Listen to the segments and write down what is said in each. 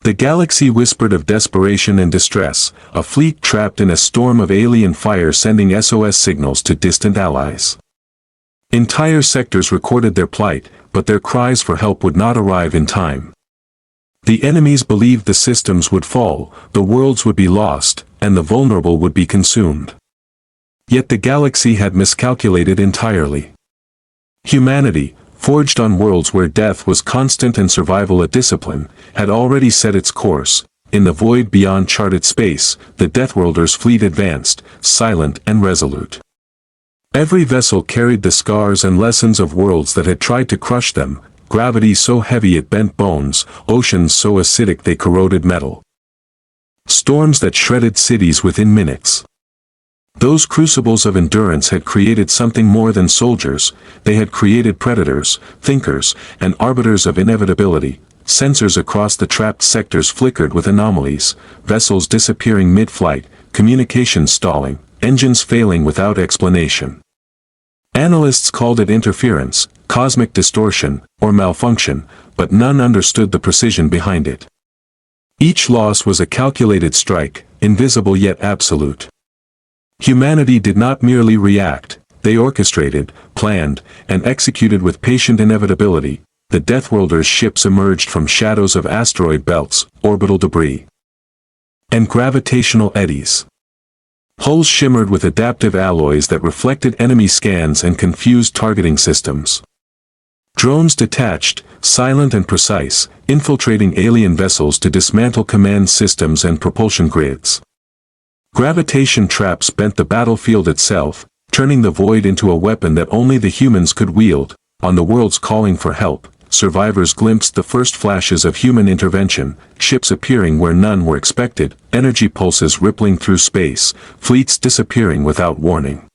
The galaxy whispered of desperation and distress, a fleet trapped in a storm of alien fire sending SOS signals to distant allies. Entire sectors recorded their plight, but their cries for help would not arrive in time. The enemies believed the systems would fall, the worlds would be lost, and the vulnerable would be consumed. Yet the galaxy had miscalculated entirely. Humanity, forged on worlds where death was constant and survival a discipline, had already set its course. In the void beyond charted space, the Deathworlders' fleet advanced, silent and resolute. Every vessel carried the scars and lessons of worlds that had tried to crush them, gravity so heavy it bent bones, oceans so acidic they corroded metal. Storms that shredded cities within minutes. Those crucibles of endurance had created something more than soldiers, they had created predators, thinkers, and arbiters of inevitability. Sensors across the trapped sectors flickered with anomalies, vessels disappearing mid-flight, communications stalling, engines failing without explanation. Analysts called it interference, cosmic distortion, or malfunction, but none understood the precision behind it. Each loss was a calculated strike, invisible yet absolute. Humanity did not merely react, they orchestrated, planned, and executed with patient inevitability. The Deathworlders' ships emerged from shadows of asteroid belts, orbital debris, and gravitational eddies. Hulls shimmered with adaptive alloys that reflected enemy scans and confused targeting systems. Drones detached, silent and precise, infiltrating alien vessels to dismantle command systems and propulsion grids. Gravitation traps bent the battlefield itself, turning the void into a weapon that only the humans could wield. On the worlds calling for help, survivors glimpsed the first flashes of human intervention, ships appearing where none were expected, energy pulses rippling through space, fleets disappearing without warning.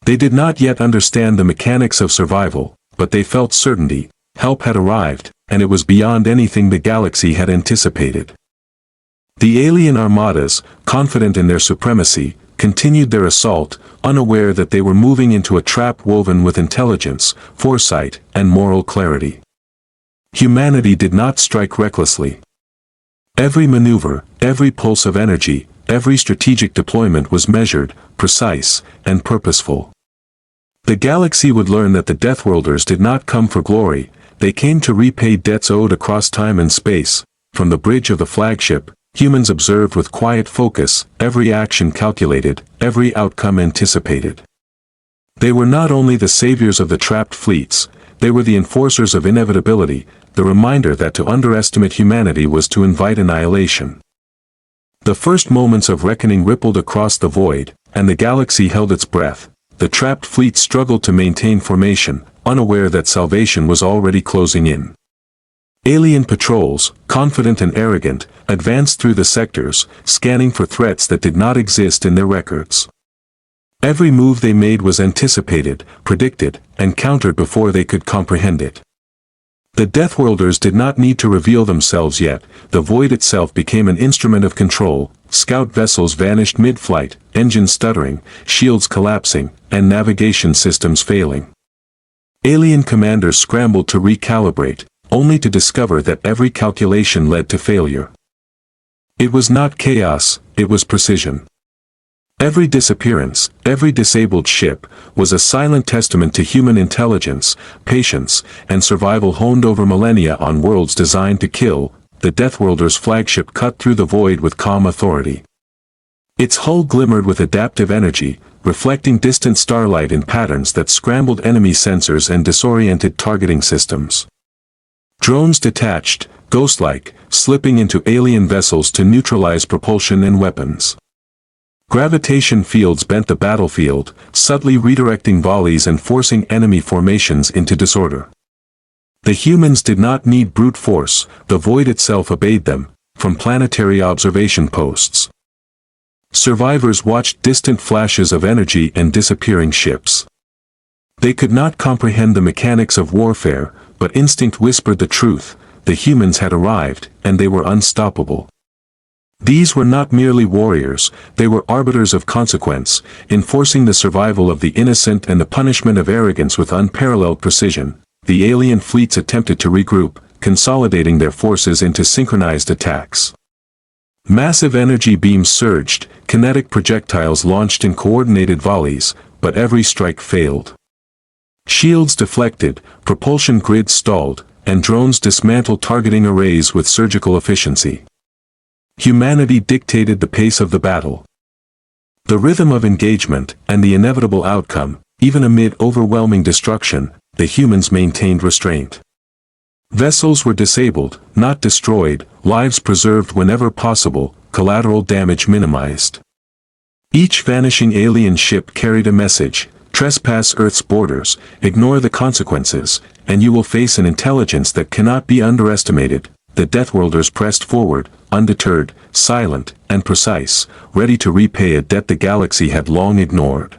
They did not yet understand the mechanics of survival, but they felt certainty, help had arrived, and it was beyond anything the galaxy had anticipated. The alien armadas, confident in their supremacy, continued their assault, unaware that they were moving into a trap woven with intelligence, foresight, and moral clarity. Humanity did not strike recklessly. Every maneuver, every pulse of energy, every strategic deployment was measured, precise, and purposeful. The galaxy would learn that the Deathworlders did not come for glory, they came to repay debts owed across time and space. From the bridge of the flagship, humans observed with quiet focus, every action calculated, every outcome anticipated. They were not only the saviors of the trapped fleets, they were the enforcers of inevitability, the reminder that to underestimate humanity was to invite annihilation. The first moments of reckoning rippled across the void, and the galaxy held its breath. The trapped fleet struggled to maintain formation, unaware that salvation was already closing in. Alien patrols, confident and arrogant, advanced through the sectors, scanning for threats that did not exist in their records. Every move they made was anticipated, predicted, and countered before they could comprehend it. The Deathworlders did not need to reveal themselves yet, the void itself became an instrument of control. Scout vessels vanished mid-flight, engines stuttering, shields collapsing, and navigation systems failing. Alien commanders scrambled to recalibrate, only to discover that every calculation led to failure. It was not chaos, it was precision. Every disappearance, every disabled ship, was a silent testament to human intelligence, patience, and survival honed over millennia on worlds designed to kill. The Deathworlders' flagship cut through the void with calm authority. Its hull glimmered with adaptive energy, reflecting distant starlight in patterns that scrambled enemy sensors and disoriented targeting systems. Drones detached, ghost-like, slipping into alien vessels to neutralize propulsion and weapons. Gravitation fields bent the battlefield, subtly redirecting volleys and forcing enemy formations into disorder. The humans did not need brute force, the void itself obeyed them, from planetary observation posts. Survivors watched distant flashes of energy and disappearing ships. They could not comprehend the mechanics of warfare, but instinct whispered the truth: the humans had arrived, and they were unstoppable. These were not merely warriors, they were arbiters of consequence, enforcing the survival of the innocent and the punishment of arrogance with unparalleled precision. The alien fleets attempted to regroup, consolidating their forces into synchronized attacks. Massive energy beams surged, kinetic projectiles launched in coordinated volleys, but every strike failed. Shields deflected, propulsion grids stalled, and drones dismantled targeting arrays with surgical efficiency. Humanity dictated the pace of the battle. The rhythm of engagement, and the inevitable outcome, even amid overwhelming destruction, the humans maintained restraint. Vessels were disabled, not destroyed, lives preserved whenever possible, collateral damage minimized. Each vanishing alien ship carried a message: trespass Earth's borders, ignore the consequences, and you will face an intelligence that cannot be underestimated. The Deathworlders pressed forward, undeterred, silent, and precise, ready to repay a debt the galaxy had long ignored.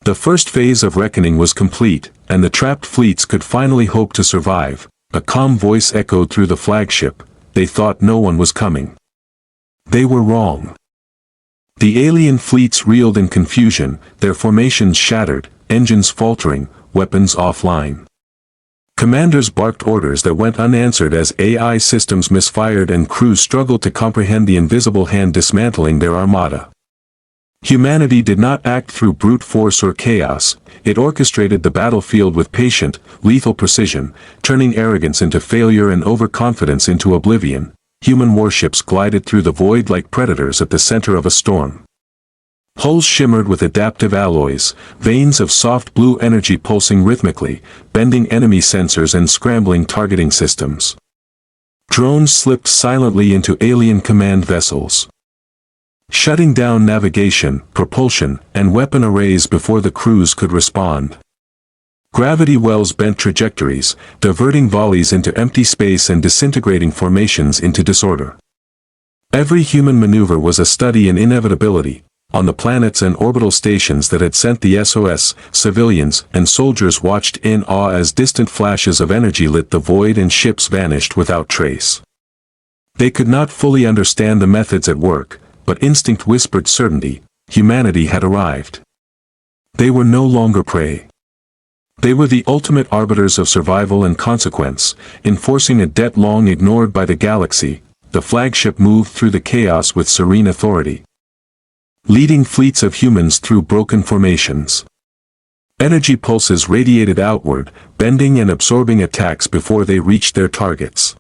The first phase of reckoning was complete, and the trapped fleets could finally hope to survive. A calm voice echoed through the flagship: they thought no one was coming. They were wrong. The alien fleets reeled in confusion, their formations shattered, engines faltering, weapons offline. Commanders barked orders that went unanswered as AI systems misfired and crews struggled to comprehend the invisible hand dismantling their armada. Humanity did not act through brute force or chaos, it orchestrated the battlefield with patient, lethal precision, turning arrogance into failure and overconfidence into oblivion. Human warships glided through the void like predators at the center of a storm. Hulls shimmered with adaptive alloys, veins of soft blue energy pulsing rhythmically, bending enemy sensors and scrambling targeting systems. Drones slipped silently into alien command vessels, shutting down navigation, propulsion, and weapon arrays before the crews could respond. Gravity wells bent trajectories, diverting volleys into empty space and disintegrating formations into disorder. Every human maneuver was a study in inevitability. On the planets and orbital stations that had sent the SOS, civilians and soldiers watched in awe as distant flashes of energy lit the void and ships vanished without trace. They could not fully understand the methods at work, but instinct whispered certainty: humanity had arrived. They were no longer prey. They were the ultimate arbiters of survival and consequence, enforcing a debt long ignored by the galaxy. The flagship moved through the chaos with serene authority, leading fleets of humans through broken formations. Energy pulses radiated outward, bending and absorbing attacks before they reached their targets.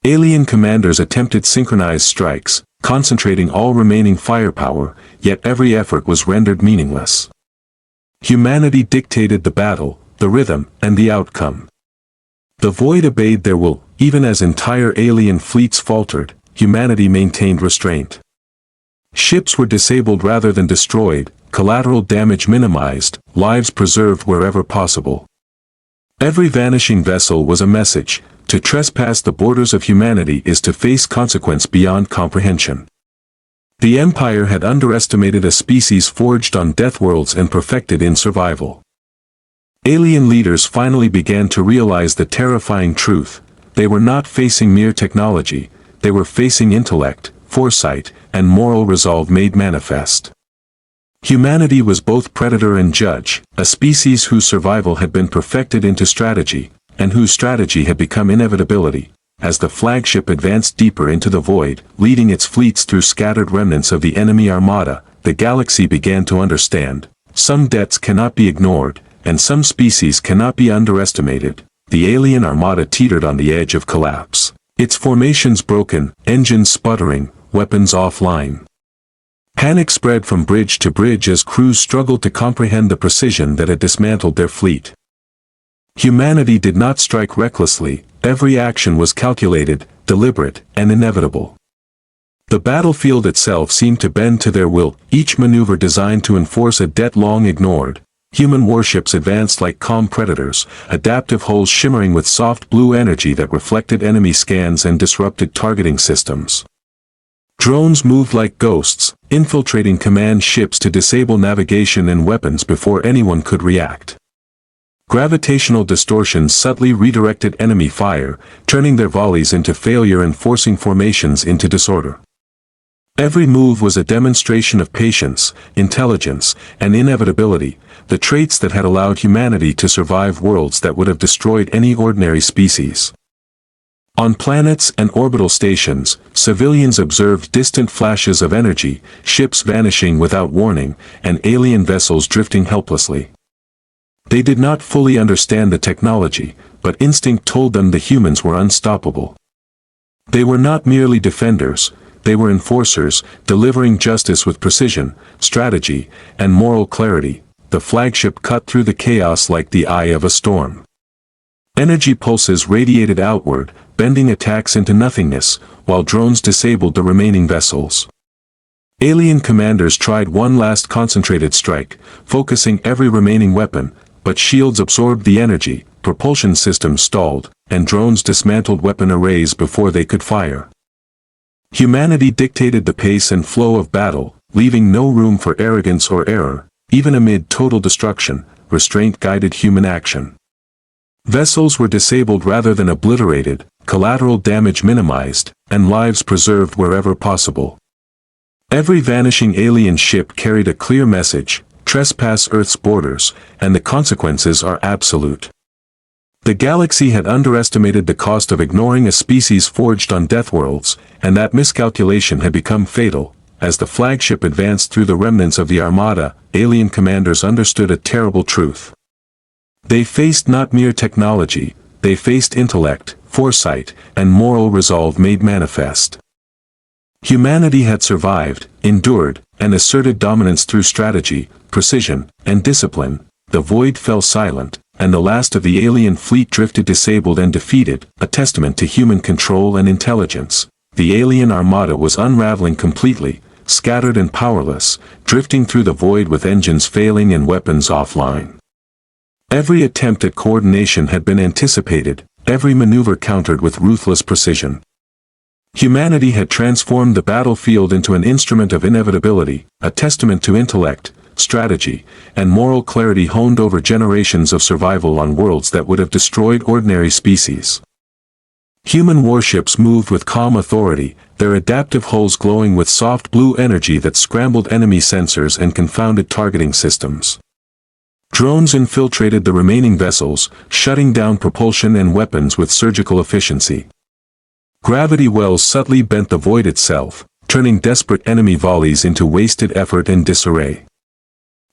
Alien commanders attempted synchronized strikes, concentrating all remaining firepower, yet every effort was rendered meaningless. Humanity dictated the battle, the rhythm, and the outcome. The void obeyed their will, even as entire alien fleets faltered. Humanity maintained restraint. Ships were disabled rather than destroyed, collateral damage minimized, lives preserved wherever possible. Every vanishing vessel was a message: to trespass the borders of humanity is to face consequence beyond comprehension. The Empire had underestimated a species forged on deathworlds and perfected in survival. Alien leaders finally began to realize the terrifying truth: they were not facing mere technology, they were facing intellect, foresight, and moral resolve made manifest. Humanity was both predator and judge, a species whose survival had been perfected into strategy, and whose strategy had become inevitability. As the flagship advanced deeper into the void, leading its fleets through scattered remnants of the enemy armada, the galaxy began to understand: some debts cannot be ignored, and some species cannot be underestimated. The alien armada teetered on the edge of collapse, its formations broken, engines sputtering, weapons offline. Panic spread from bridge to bridge as crews struggled to comprehend the precision that had dismantled their fleet. Humanity did not strike recklessly, every action was calculated, deliberate, and inevitable. The battlefield itself seemed to bend to their will, each maneuver designed to enforce a debt long ignored. Human warships advanced like calm predators, adaptive hulls shimmering with soft blue energy that reflected enemy scans and disrupted targeting systems. Drones moved like ghosts, infiltrating command ships to disable navigation and weapons before anyone could react. Gravitational distortions subtly redirected enemy fire, turning their volleys into failure and forcing formations into disorder. Every move was a demonstration of patience, intelligence, and inevitability, the traits that had allowed humanity to survive worlds that would have destroyed any ordinary species. On planets and orbital stations, civilians observed distant flashes of energy, ships vanishing without warning, and alien vessels drifting helplessly. They did not fully understand the technology, but instinct told them the humans were unstoppable. They were not merely defenders, they were enforcers, delivering justice with precision, strategy, and moral clarity. The flagship cut through the chaos like the eye of a storm. Energy pulses radiated outward, bending attacks into nothingness, while drones disabled the remaining vessels. Alien commanders tried one last concentrated strike, focusing every remaining weapon, but shields absorbed the energy, propulsion systems stalled, and drones dismantled weapon arrays before they could fire. Humanity dictated the pace and flow of battle, leaving no room for arrogance or error. Even amid total destruction, restraint guided human action. Vessels were disabled rather than obliterated, collateral damage minimized, and lives preserved wherever possible. Every vanishing alien ship carried a clear message: trespass Earth's borders, and the consequences are absolute. The galaxy had underestimated the cost of ignoring a species forged on Deathworlds, and that miscalculation had become fatal. As the flagship advanced through the remnants of the Armada, alien commanders understood a terrible truth. They faced not mere technology, they faced intellect, foresight, and moral resolve made manifest. Humanity had survived, endured, and asserted dominance through strategy, precision, and discipline. The void fell silent, and the last of the alien fleet drifted disabled and defeated, a testament to human control and intelligence. The alien armada was unraveling completely, scattered and powerless, drifting through the void with engines failing and weapons offline. Every attempt at coordination had been anticipated, every maneuver countered with ruthless precision. Humanity had transformed the battlefield into an instrument of inevitability, a testament to intellect, strategy, and moral clarity honed over generations of survival on worlds that would have destroyed ordinary species. Human warships moved with calm authority, their adaptive hulls glowing with soft blue energy that scrambled enemy sensors and confounded targeting systems. Drones infiltrated the remaining vessels, shutting down propulsion and weapons with surgical efficiency. Gravity wells subtly bent the void itself, turning desperate enemy volleys into wasted effort and disarray.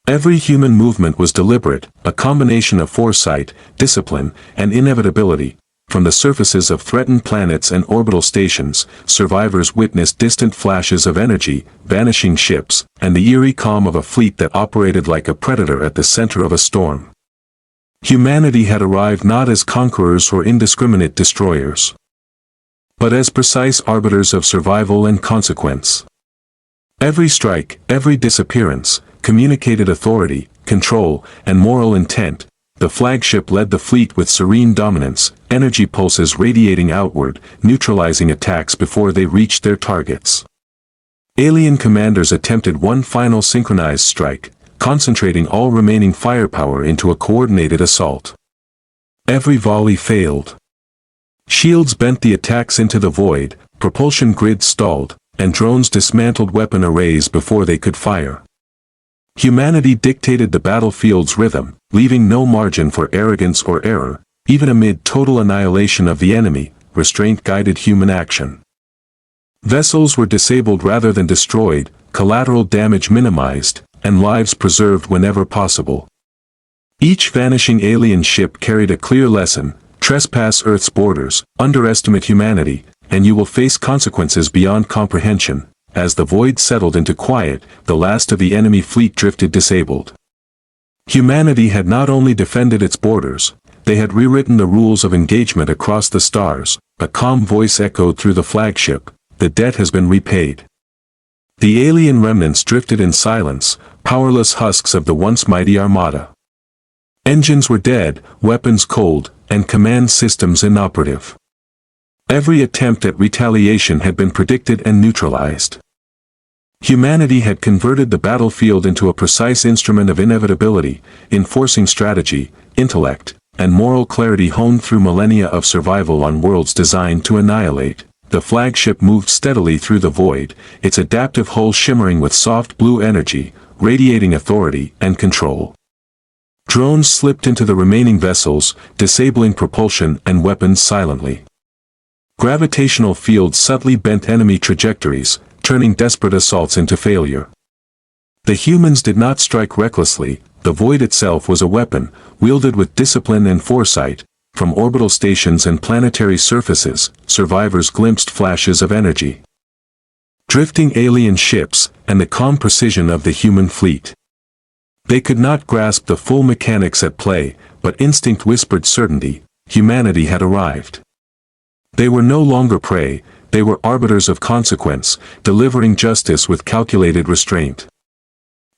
Every human movement was deliberate, a combination of foresight, discipline, and inevitability. From the surfaces of threatened planets and orbital stations, survivors witnessed distant flashes of energy, vanishing ships, and the eerie calm of a fleet that operated like a predator at the center of a storm. Humanity had arrived not as conquerors or indiscriminate destroyers, but as precise arbiters of survival and consequence. Every strike, every disappearance, communicated authority, control, and moral intent. The flagship led the fleet with serene dominance, energy pulses radiating outward, neutralizing attacks before they reached their targets. Alien commanders attempted one final synchronized strike, concentrating all remaining firepower into a coordinated assault. Every volley failed. Shields bent the attacks into the void, propulsion grids stalled, and drones dismantled weapon arrays before they could fire. Humanity dictated the battlefield's rhythm, leaving no margin for arrogance or error. Even amid total annihilation of the enemy, restraint guided human action. Vessels were disabled rather than destroyed, collateral damage minimized, and lives preserved whenever possible. Each vanishing alien ship carried a clear lesson: trespass Earth's borders, underestimate humanity, and you will face consequences beyond comprehension. As the void settled into quiet, the last of the enemy fleet drifted disabled. Humanity had not only defended its borders, they had rewritten the rules of engagement across the stars. A calm voice echoed through the flagship: the debt has been repaid. The alien remnants drifted in silence, powerless husks of the once mighty armada. Engines were dead, weapons cold, and command systems inoperative. Every attempt at retaliation had been predicted and neutralized. Humanity had converted the battlefield into a precise instrument of inevitability, enforcing strategy, intellect, and moral clarity honed through millennia of survival on worlds designed to annihilate. The flagship moved steadily through the void, its adaptive hull shimmering with soft blue energy, radiating authority and control. Drones slipped into the remaining vessels, disabling propulsion and weapons silently. Gravitational fields subtly bent enemy trajectories, turning desperate assaults into failure. The humans did not strike recklessly. The void itself was a weapon, wielded with discipline and foresight. From orbital stations and planetary surfaces, survivors glimpsed flashes of energy. Drifting alien ships, and the calm precision of the human fleet. They could not grasp the full mechanics at play, but instinct whispered certainty: humanity had arrived. They were no longer prey, they were arbiters of consequence, delivering justice with calculated restraint.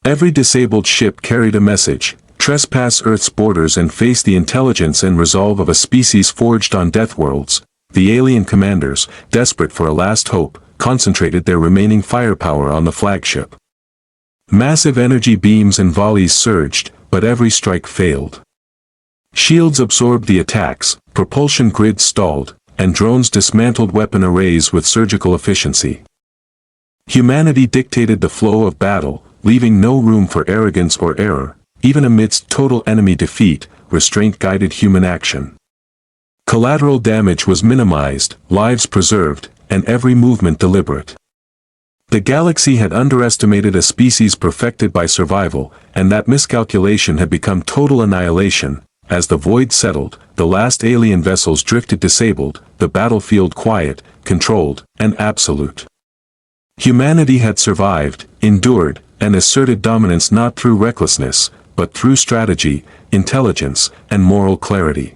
Every disabled ship carried a message: trespass Earth's borders and face the intelligence and resolve of a species forged on Deathworlds. The alien commanders, desperate for a last hope, concentrated their remaining firepower on the flagship. Massive energy beams and volleys surged, but every strike failed. Shields absorbed the attacks, propulsion grids stalled, and drones dismantled weapon arrays with surgical efficiency. Humanity dictated the flow of battle, leaving no room for arrogance or error. Even amidst total enemy defeat, restraint guided human action. Collateral damage was minimized, lives preserved, and every movement deliberate. The galaxy had underestimated a species perfected by survival, and that miscalculation had become total annihilation. As the void settled, the last alien vessels drifted disabled, the battlefield quiet, controlled, and absolute. Humanity had survived, endured, and asserted dominance not through recklessness, but through strategy, intelligence, and moral clarity.